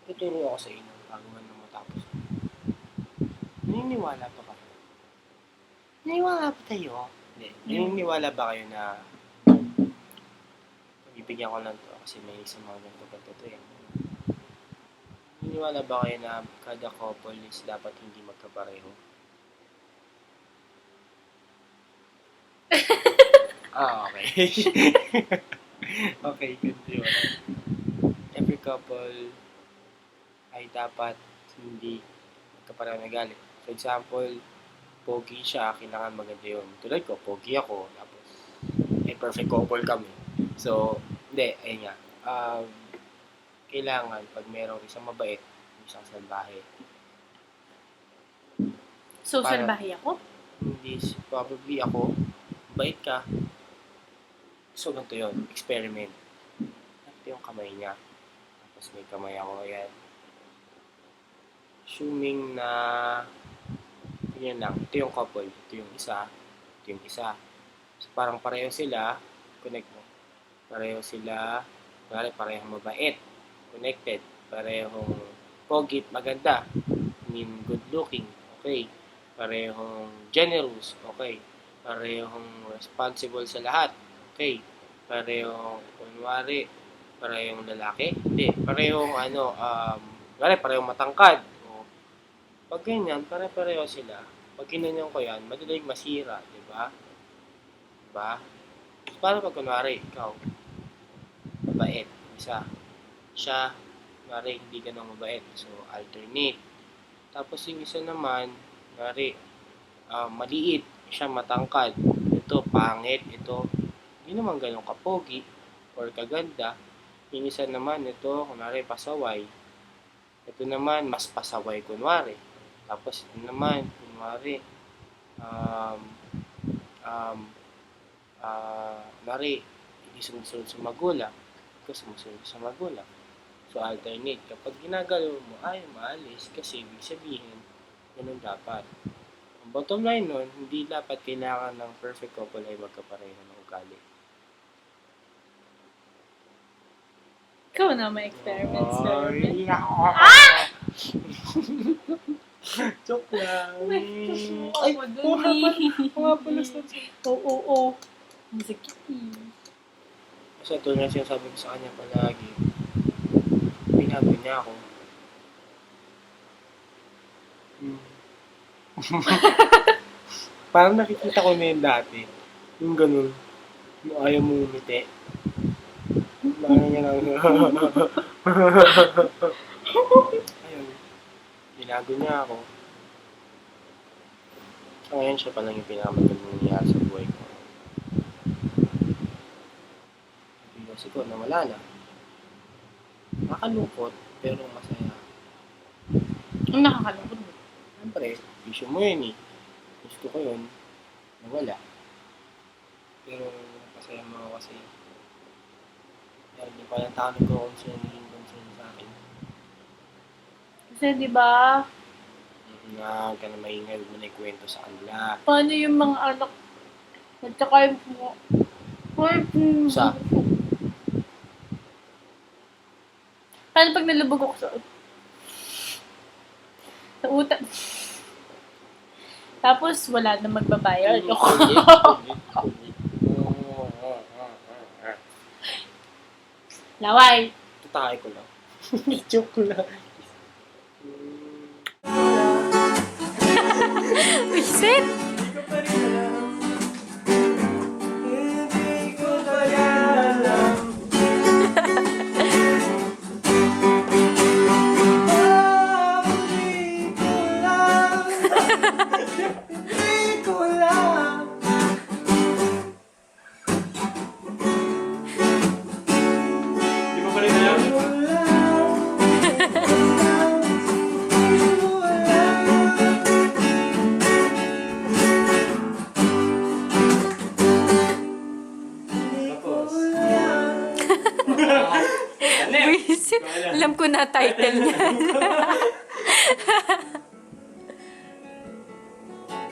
Tuturo ako sa inyo bago man na matapos. Naniniwala pa kayo? Naniniwala pa tayo? Hindi. Naniniwala ba kayo na bibigyan ko lang to kasi may isang mga ganito to eh. Naniniwala ba kayo na kada couple is dapat hindi magkapareho? Okay. Okay, continue. Every couple ay dapat hindi magkapareho na galit. For example, pogi siya, kailangan maganda yun. Tulad ko, pogi ako, tapos perfect couple kami. So, hindi, ayun nga. Kailangan, pag merong isang mabait, isang salbahe. So, salbahe ako? Hindi, probably ako, bait ka. So, ganito yun, experiment. Ito yung kamay niya. Tapos may kamay ako, ayan. Assuming na, yun lang, ito yung couple, ito yung isa, ito yung isa. So, parang pareho sila, connect mo. Pareho sila, parehong mabait, connected, parehong pogit, maganda, I mean, good looking, okay. Parehong generous, okay. Parehong responsible sa lahat, okay. Parehong, kunwari, parehong lalaki, hindi, parehong parehong matangkad. O, pag ganyan, pare-pareho sila. Pag kinanyan ko yan, madaling masira, di ba? Diba? Paano pag kunwari, ikaw, mabait, isa, siya, kunwari, hindi ka nang mabait, so alternate. Tapos yung isa naman, kunwari, maliit, siya matangkad, ito, pangit, ito, hindi naman ganun kapogi, or kaganda. Yung isa naman, ito, kunwari, pasaway. Ito naman, mas pasaway, kunwari. Tapos ito naman, kunwari, kunwari, hindi sumusunod sa magulang. Ikaw sumusunod sa magulang. So, alternate. Kapag ginagalaw mo, ayaw maalis kasi ibig sabihin, ganun dapat. Ang bottom line nun, hindi dapat kailangan ng perfect couple ay magkapareho ng ugali. Ikaw na may experiment, sir. Joke lang. Ay, mga pulas na siya. Oo. Masakit Kasi ito nga sinasabi ko sa kanya palagi. Binago niya ako. Parang nakikita ko na yun dati. Yung ganun. Yung ayaw mo umiti. Parang yan lang. Ayun. Binago niya ako. So, ngayon siya palang yung pinakamagandang nangyayari sa buhay ko. Sabi ko, nawala na. Nakakalungkot, pero masaya. Ang nakakalungkot mo. Siyempre, issue mo yun eh. Gusto ko yun. Nawala. Pero, napasaya mo ako kasi dahil hindi pa lang tao nagko-concern, naging concern sa akin. Kasi diba, Na, ka na maingay, huwag mo na ikwento sa kanila. paano yung mga anak, at saka yung Sa? paano pag nalubog ako sa utak? Tapos, wala na magbabayad. Laway. Tutay ko lang. Joke ko lang. Wisit! Wisit! Alam ko na title niyan.